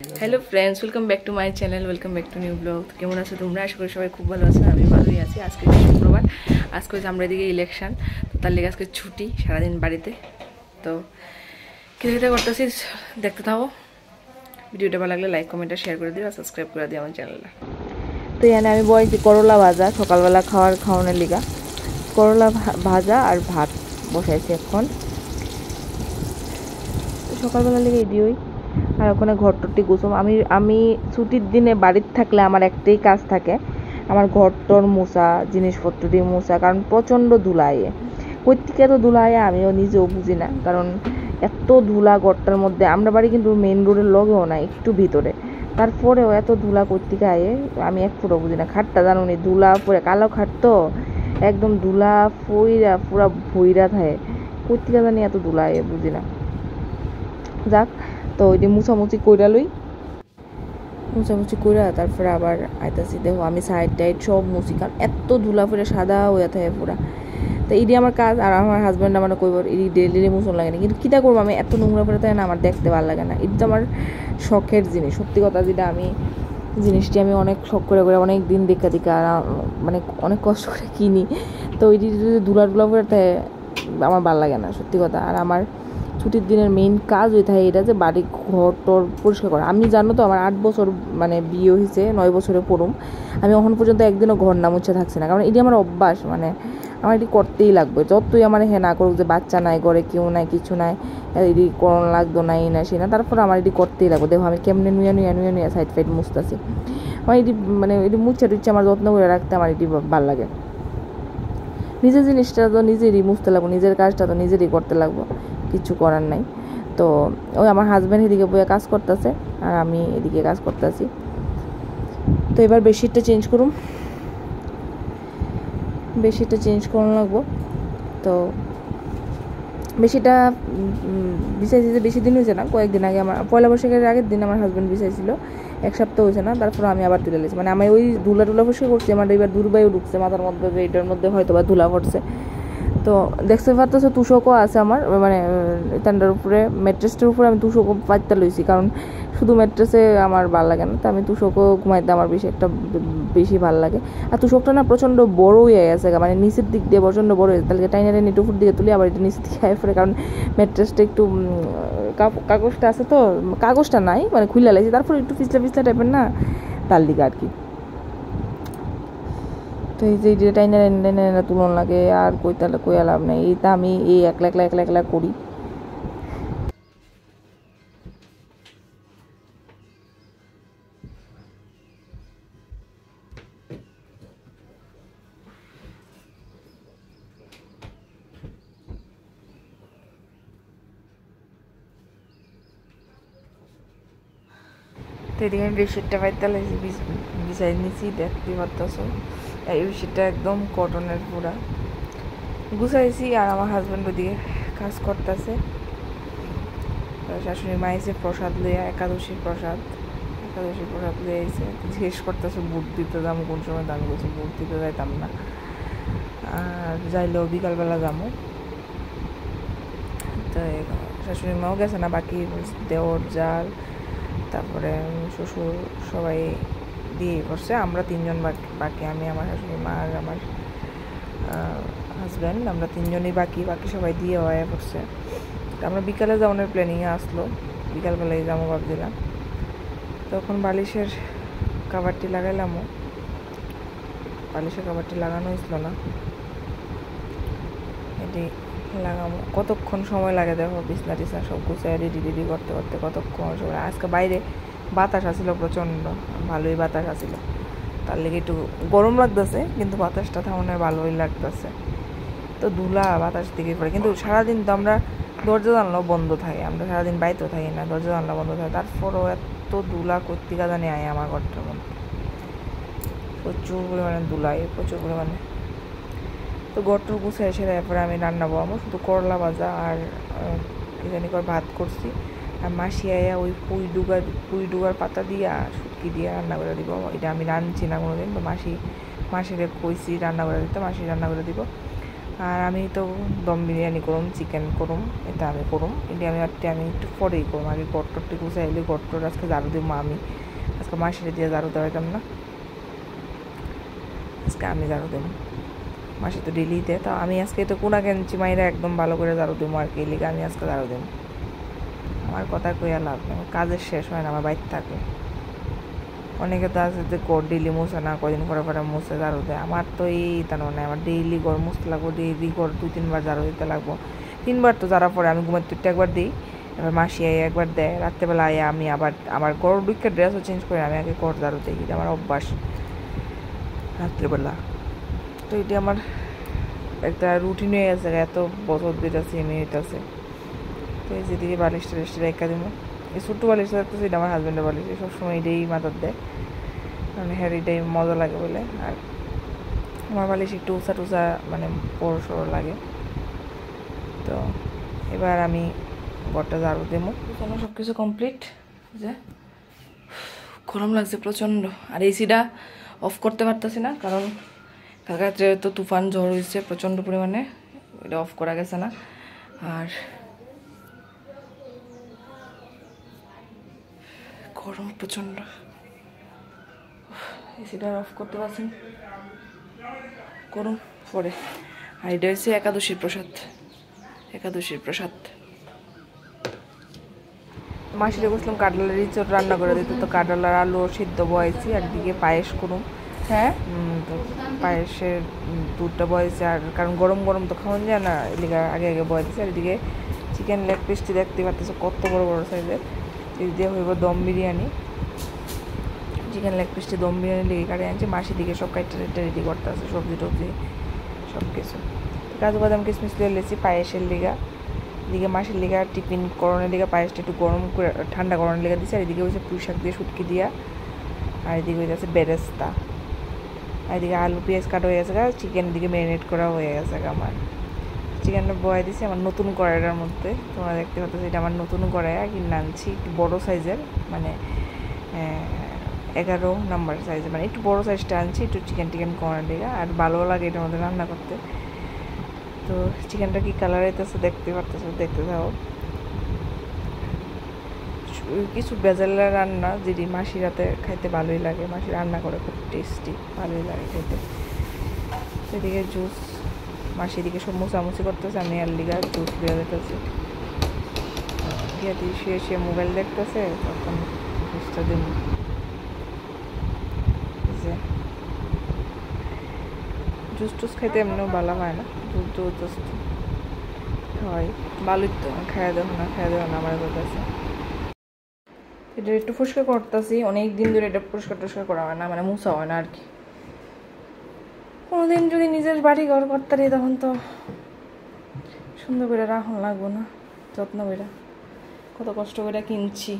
Hello friends, welcome back to my channel, welcome back to new blog. কেমন আছো তোমরা? আশা করি সবাই খুব ভালো আছো। আমি ভালোই আছি। আজকে শুক্রবার, আজকে হচ্ছে আমরা এদিকে ইলেকশন, তো তার লেগে আজকে ছুটি সারাদিন বাড়িতে। তো কী করতেছি দেখতে থাকো। ভিডিওটা ভালো লাগলে লাইক কমেন্ট শেয়ার করে দিও আর সাবস্ক্রাইব করে দিও আমার চ্যানেলটা। তো এখানে আমি বসেছি করলা ভাজা, সকালবেলা খাওয়ানোর লিগা করলা ভাজা আর ভাত বসাইছি এখন। সকালবেলা লেগে এদিওই আর ওখানে ঘরটরটি গুছাম। আমি ছুটির দিনে বাড়িতে থাকলে আমার একটাই কাজ থাকে, আমার ঘরটর মোছা, জিনিসপত্র দিয়ে মোছা, কারণ প্রচণ্ড ধুলা আয়ে। প্রত্যেকে তো ধুলা আয়ে, আমিও নিজেও বুঝি না, কারণ এত ধুলা ঘরটার মধ্যে। আমরা বাড়ি কিন্তু মেন রোডের লগেও না, একটু ভিতরে, তারপরেও এত ধুলা প্রত্যেকে আয়ে, আমি এক ফুটো বুঝি না। খাটটা জানো নি ধুলা পরে, কালো খাট তো একদম ধুলা ফইরা পুরা ভইরা থাকে, প্রত্যেকে জানি এত ধুলা আয়ে বুঝি না। যাক, তো ওইটি মুছামুছি কইরা লই, মুছামুছি কইরা তারপরে আবার আইতাছি। দেখো আমি সাইড টাইড সব মুছি, কারণ এত ধুলা ফুরে সাদা হয়ে থাকে পুরা। তো এটি আমার কাজ। আর আমার হাজব্যান্ড আমার কইব এটি ডেলি মুছন লাগে না, কিন্তু কীটা করবো, আমি এত নোংরা পরে থাকে না, আমার দেখতে ভালো লাগে না। এটি তো আমার শখের জিনিস, সত্যি কথা যেটা। আমি জিনিসটি আমি অনেক শখ করে অনেক দিন দেখা আর মানে অনেক কষ্ট করে কিনি। তো ওইটি যদি ধুলা পরে থাকে আমার ভালো লাগে না, সত্যি কথা। আর আমার ছুটির দিনের মেইন কাজ হয়ে থাকে এটা, যে বাড়ি ঘর টর পরিষ্কার করা। আমি জানো তো আমার 8 বছর মানে বিয়ে হয়েছে, 9 বছরে পড়ুম, আমি এখন পর্যন্ত একদিনও ঘর না মুছে থাকছি না, কারণ এটি আমার অভ্যাস। মানে আমার এটি করতেই লাগবে, যতই আমার না করুক, যে বাচ্চা নাই, ঘরে কেউ নাই, কিছু নাই, এটি করোনা লাগতো না, এই না সে না, তারপর আমার এটি করতেই লাগবে। দেখো আমি কেমনে নুয়া সাইড ফাইড মুছতেছি। আমার এটি মানে এটি মুছে টুচ্ছে আমার যত্ন করে রাখতে আমার এটি ভালো লাগে। নিজের জিনিসটা তো নিজেরই মুছতে লাগবো, নিজের কাজটা তো নিজেরই করতে লাগবো, কিছু করার নাই। তো ওই আমার হাজব্যান্ড এদিকে বইয়ে কাজ করতেছে আর আমি এদিকে কাজ করতেছি। তো এবার বেডশিটটা চেঞ্জ করুম, বেডশিটটা চেঞ্জ করানো লাগবো। তো বেশিটা বিছাইছি, যে বেশি দিন হয়েছে না, কয়েকদিন আগে, আমার পয়লা বৈশাখের আগের দিন আমার হাজব্যান্ড বিছাইছিল, 1 সপ্তাহ হয়েছে না, তারপর আমি আবার তুলে নিয়েছি। মানে আমি ওই ধুলা পরিষ্কার করছি, আমার এবার দুর্বায়ু ঢুকছে মাথার মধ্যে, যে এটার মধ্যে হয়তো বা ধুলা পড়ছে। তো দেখতে পারতেছো তুষকও আছে আমার, মানে ঠান্ডার উপরে ম্যাট্রেসটার উপরে আমি তুষকও পাইতে লইছি, কারণ শুধু ম্যাট্রেসে আমার ভালো লাগে না, তো আমি তুষকও ঘুমাইতে আমার বেশি ভালো লাগে। আর তুষকটা না প্রচণ্ড বড় হয়ে গেছে, মানে নিচের দিক দিয়ে প্রচণ্ড বড় হয়েছে, তাহলে টাইনারে উপর দিকে তুলি, আবার এটা নিচের দিকে আয় পড়ে, কারণ ম্যাট্রেসটা একটু কাগজটা আছে, তো কাগজটা নাই, মানে খুলে লাগছে, তারপর একটু পিছলা টাইপের না, তার দিকে আর কি। তো এই যে টাইনা তুলন লাগে, আর কইয়া লাভ নেই, এইটা আমি এই একলা করি। তো এদিকে আমি বেডশিটটা পাইতে লাগছি, বিছাই নিছি, দেখতে পারতেছো। এই বেডশিটটা একদম কটনের পুরা গুছাইছি, আর আমার হাজব্যান্ড ওদিকে কাজ করতেছে। শাশুড়ি মা এসে প্রসাদ লইয়া, একাদশীর প্রসাদ লইয়া এসে জিজ্ঞেস করতেছে বুট দিতে যাবো কোন সময়, দামি বলছি বুট দিতে যাইতাম না, আর যাইলেও বিকালবেলা যাবো। তো শাশুড়ি মাও গেছে না, বাকি দেওর জাল, তারপরে শ্বশুর সবাই দিয়ে করছে, আমরা 3 জন বাকি, আমি, আমার শাশুড়ি মা আর আমার হাজব্যান্ড, আমরা 3 জনই বাকি সবাই দিয়ে হয়ে পড়ছে। আমরা বিকালে যাওয়ানোর প্ল্যানিংয়ে আসলো, বিকালবেলায় যাবো ভাবছিলাম। তখন বালিশের কাভারটি লাগাইলামও, বালিশের কাভারটি লাগানো হয়েছিল না, এটি লাগাবো। কতক্ষণ সময় লাগে দেখো, বিছনা টিছনা সব গুছাই রেডি করতে কতক্ষণ সময়। আজকে বাইরে বাতাস আসছিল প্রচণ্ড, ভালোই বাতাস আসছিল, তার লেগে একটু গরম লাগতেছে, কিন্তু বাতাসটা তেমন ভালোই লাগতেছে। তো ধুলা বাতাস দিকে পড়ে, কিন্তু সারাদিন তো আমরা দরজা জানলাও বন্ধ থাকে, আমরা সারাদিন বাইরেও থাকি না, দরজা জানলা বন্ধ থাকে, তারপরও এত ধুলা কর্তিকা জানি আয় আমার ঘরটার মধ্যে, প্রচুর পরিমাণে ধুলাই, প্রচুর পরিমাণে। তো ঘরটা গুছাই এসে তারপরে আমি রান্না বসাবো, শুধু করলা ভাজা আর কি জানি করে ভাত করছি, আর মাসি আয়া ওই পুঁই ডুগার পাতা দিয়া শুটকি দিয়ে রান্না করে দিব। এটা আমি রাঁধছি না কোনোদিন, তো মাসিরে কইছি রান্না করে দিতে, মাসি রান্না করে দিব। আর আমি তো দম বিরিয়ানি করুম, চিকেন করুম, এটা আমি করুম। এটা আমি একটু পরেই করুম। আগে গট্টরটি গুছাইলে গট্টর আজকে ঝাড়ু দিব আমি। আজকে মাসিরে দিয়ে ঝাড়ু দেওয়াইতাম না, আজকে আমি ঝাড়ু দেবো। মাসি তো ডেলি দেয়, তো আমি আজকে তো কোনা কেনছি মাইরা একদম ভালো করে ঝাড়ু দেবো আর কি। এলিগে আমি আজকে ঝাড়ু দেবো। আমার কথা কইয়া লাভ নেই, কাজের শেষ হয় না, আমার বাইরে থাকে। অনেকে তো আছে যে গড় ডেইলি মুছে না, কদিন পরে পরে মুছে ঝাড়ু দেয়। আমার তো এই তা নয়, আমার ডেইলি গড় মুছতে লাগবো, ডেইলি গড় 2-3 বার ঝাড়ু দিতে লাগবো। 3 বার তো যারা পরে আমি ঘুমের তুইটা একবার দিই, এবার মাসি আই একবার দেয়, রাত্রেবেলা আয় আমি আবার আমার গড় দুইটা ড্রেসও চেঞ্জ করে আমি আগে গড় ঝাড়ু দিই। এটা আমার অভ্যাস রাত্রেবেলা। তো এটা আমার একটা রুটিন হয়ে গেছে, এত বছর দিতেছি আমি হইতেছে। তো এই যেদিকে বালিশ টালিশটা রেখা দিব, এই ছোট্ট বালিশটা দেখতেছি এটা আমার হাজব্যান্ডের বালিশ, সবসময় এটাই মাথার দেয়, মানে হ্যাঁ এটাই মজা লাগে বলে। আর আমার বালিশ একটু উঁচা টুচা মানে বড় সড়ো লাগে। তো এবার আমি ঘরটা ঝাড়ু দেবো। সব কিছু কমপ্লিট। যে গরম লাগছে প্রচণ্ড, আর এসিটা অফ করতে পারতেছি না, কারণ কালকে রাত্রে তো তুফান ঝড় হয়েছে প্রচণ্ড পরিমাণে, এটা অফ করা গেছে না। আর গরম প্রচণ্ড, এসিটা অফ করতে পারছি না, গরম পরে। আর এটা হচ্ছে একাদশীর প্রসাদ, একাদশীর প্রসাদ। মাসিরে বসলাম কাঁঠালের ইঁচড় রান্না করে দিতে, তো কাঁঠালের আলু সিদ্ধ বয়েছি, একদিকে পায়েস করুম। হ্যাঁ, তো পায়েসের দুধটা বয়েছে, আর কারণ গরম গরম তো খাওয়ান যায় না, এদিকে আগে আগে বয়ে দিচ্ছে। আর এদিকে চিকেন লেগ পিসটি দেখতে পাচ্ছ কত বড় বড় সাইজের, এদিকে হইব দম বিরিয়ানি। চিকেন লেগ পিসটি দম বিরিয়ানি লেগে কাটে আনছি, মাসির দিকে সব কাইটটা রেডি করতে আছে, সবজি টবজি সব কিছু। কাজু বাদাম কিশমিশ লিয়ে লেছি পায়েসের লিগা। এদিকে মাসির লিগা টিফিন করণের লিগা পায়েসটা একটু গরম করে ঠান্ডা করণের লিগা দিচ্ছে। আর এদিকে হচ্ছে পুঁই শাক দিয়ে শুটকি দিয়া, আর এদিকে হয়ে যাচ্ছে বেরেস্তা। আর এদিকে আলু পেঁয়াজ কাটা হয়ে গেছে, চিকেন দিকে ম্যারিনেট করা হয়ে গেছে। আমার চিকেনটা বয়ে দিছি আমার নতুন কড়াইটার মধ্যে, তোমরা দেখতে পাচ্ছ এটা আমার নতুন কড়াই কিনে আনছি, একটু বড়ো সাইজের, মানে 11 নাম্বার সাইজের, মানে একটু বড়ো সাইজটা আনছি একটু চিকেন টিকেন করার দিকে। আর ভালো লাগে এটার মধ্যে রান্না করতে। তো চিকেনটা কি কালার হইতেছে দেখতে পারতেছো, দেখতে থাকো। কিছু বেজালের রান্না যেটি মাসির রাতে খাইতে ভালোই লাগে, মাসি রান্না করে খুব টেস্টি, ভালোই লাগে খাইতে। সেদিকে জুস মাসি দিকে সব মোছামুছি করতেছে, আমি আর লিগা জুস দিয়ে দিতেছি। দিয়ে দিয়ে সে মোবাইল দেখতেছে, তখন জুসটা দিন। জুস টুস খাইতে এমনিও ভালো হয় না, দুধ দুধ জাস্ট হয় ভালোই। তো খাইয়া দেবো না, খাইয়া দেবো না আমার কাছে। এটা একটু পরিষ্কার করতেছি, অনেক দিন ধরে এটা পরিষ্কার টরিষ্কার করা হয় না, মানে মুছা হয় না আর কি। কোনোদিন যদি নিজের বাড়ি ঘর করতে পারি তখন তো সুন্দর করে রাখুন লাগবো না, যত্ন করে কত কষ্ট করে কিনছি।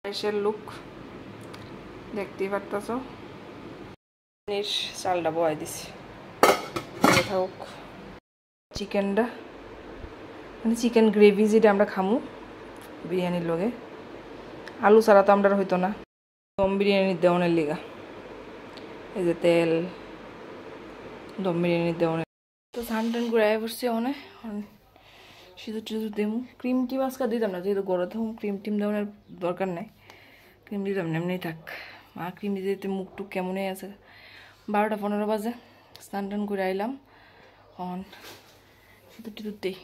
পায়েসের লুক দেখতেই পারতেছ। চালটা বয়াই দিছি, থাকুক। চিকেনটা মানে চিকেন গ্রেভি যেটা আমরা খামু বিরিয়ানির লগে, আলু ছাড়া তো আমরা হইতো না। দম বিরিয়ানি দেওয়ানের লিগা এই যে তেল, দম বিরিয়ানি দেওয়ানের। তো স্নান টান করে আয় পড়ছি, অনেক সিঁদুর টিঁদুর দেবো। ক্রিম টিম আজকে দিতাম না, যেহেতু গরম থাকুন ক্রিম টিম দেওয়ার দরকার নাই, ক্রিম দিতাম না, এমনি থাক। মা ক্রিম দিতে দিতে মুখ টুক কেমনই আছে। 12টা 15 বাজে স্নান টান করে আইলাম, অন সিঁদুর টিঁদুর দেই,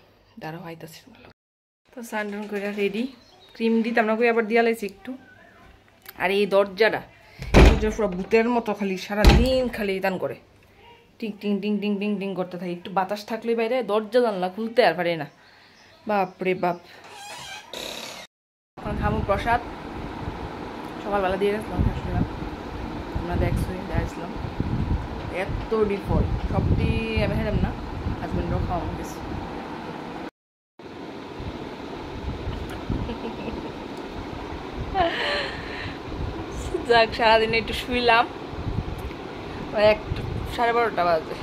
দাঁড়ো আইতাছি। তো স্নান টান করে রেডি, ক্রিম দিতাম না কই আবার দিয়া লাইছি একটু। আর এই দরজাটা পুরো ভূতের মতো খালি সারাদিন খালি টান করে, টিং টিং টিং টিং টিং টিং করতে থাকে। একটু বাতাস থাকলে বাইরে দরজা জানলা খুলতে আর পারে না, বাপরে বাপ। এখন খামু প্রসাদ, সকালবেলা দিয়ে গেছিলাম শুনলাম, আমরা দেখছিলাম এত ডিফল্ট সবটি আমি খেলাম না, হাজবেন্ডও খাওয়া গেছে। যাক সারাদিনে একটু শুইলাম, 12:30 বাজে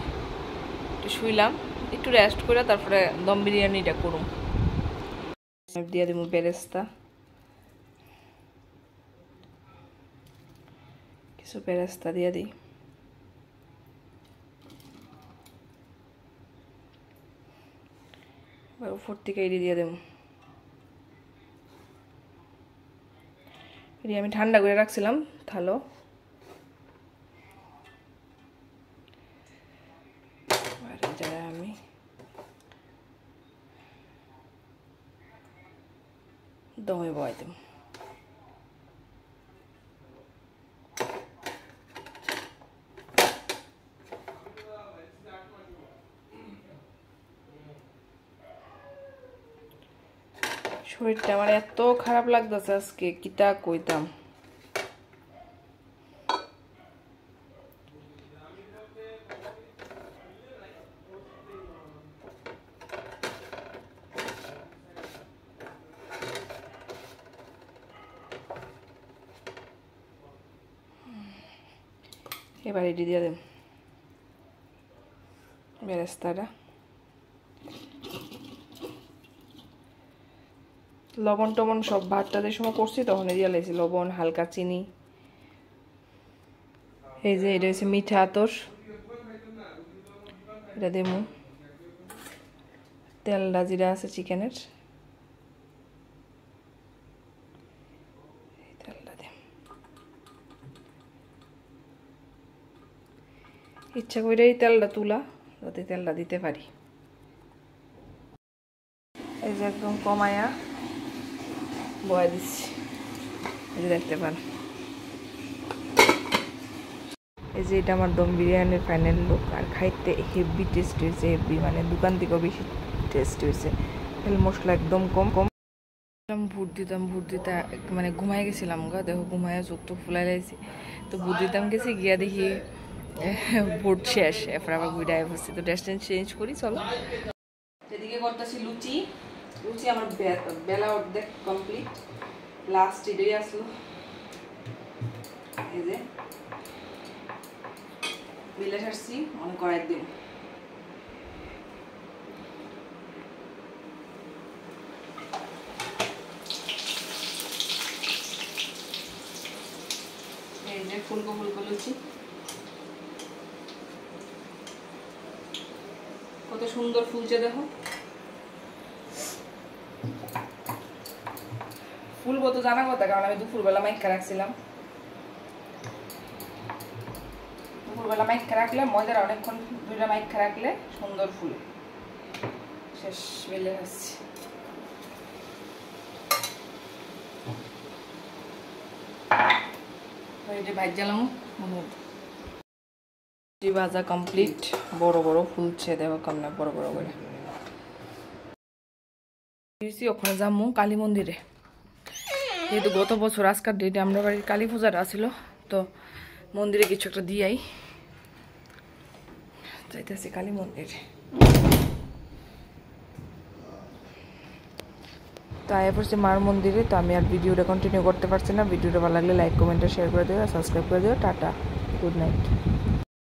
একটু শুইলাম, একটু রেস্ট করে তারপরে দম বিরিয়ানিটা করুম। দিয়ে দিব বেরেস্তা, বেরেস্তা দিয়ে দিই। উপর থেকে এটি দিয়ে দেব। এটি আমি ঠান্ডা করে রাখছিলাম থালো। আর এটা আমি দমে বয় দেব। শরীরটা আমার এত খারাপ লাগতেছে আজকে, কিতা কইতাম। এবার এটি দিয়ে দেব বেরেস্তাটা। লবণ টবণ সব ভাতটা যে সময় করছি তখন দিয়ে লাইছি লবণ, হালকা চিনি। এই যে এটা হচ্ছে মিঠা আতর, এটা দেবো। তেলটা জিরা আছে চিকেনের, তেলটা দেব। ইচ্ছা করে এই তেলটা তুলা যাতে তেলটা দিতে পারি। এই যে একদম কমায়া বয়া দিচ্ছি, এই যে দেখতে পান। এই যে এটা আমার দম বিরিয়ানির ফাইনাল লুক। আর খাইতে হেভি টেস্ট হয়েছে, হেভি মানে দোকান থেকেও বেশি টেস্ট হয়েছে। তেল মশলা একদম কম কম। ভোট দিতাম মানে ঘুমাই গেছিলাম গা, দেখো ঘুমাইয়া চোখ তো ফুলাই লাইছি। তো ভোট দিতাম গেছি, গিয়া দেখি ভোট শেষ। এরপর আবার ঘুরে বসছি। তো ড্রেসটা চেঞ্জ করি, চলো। এদিকে করতেছি লুচি। লুচি আমার বেলা অর্ধেক কমপ্লিট, লাস্ট এটাই আসলো। এই যে বিলে সারছি, মনে করাই দিন। এই যে ফুলকো ফুলকো লুচি, কত সুন্দর ফুলছে দেখো। ফুলবো তো জানা কথা, কারণ আমি দুপুরবেলা মাইকা রাখছিলাম। দুপুরবেলা মাইকা রাখলে ময়দার অনেকক্ষণ, দুইটা মাইকা রাখলে সুন্দর ফুল। শেষ বেলে আসছি। ভাজা কমপ্লিট, বড় বড় ফুলছে দেখো কেমন বড় বড় করে। ওখানে যাবো কালী মন্দিরে, যেহেতু গত বছর আজকার ডেটে আমরা বাড়ির কালী পূজাটা ছিল, তো মন্দিরে কিছু একটা দিয়াই যাইতেছি কালী মন্দিরে। তো আয়া পড়ছি মার মন্দিরে। তো আমি আর ভিডিওটা কন্টিনিউ করতে পারছি না। ভিডিওটা ভালো লাগলে লাইক কমেন্ট শেয়ার করে দিও, সাবস্ক্রাইব করে দিও। Tata, good night.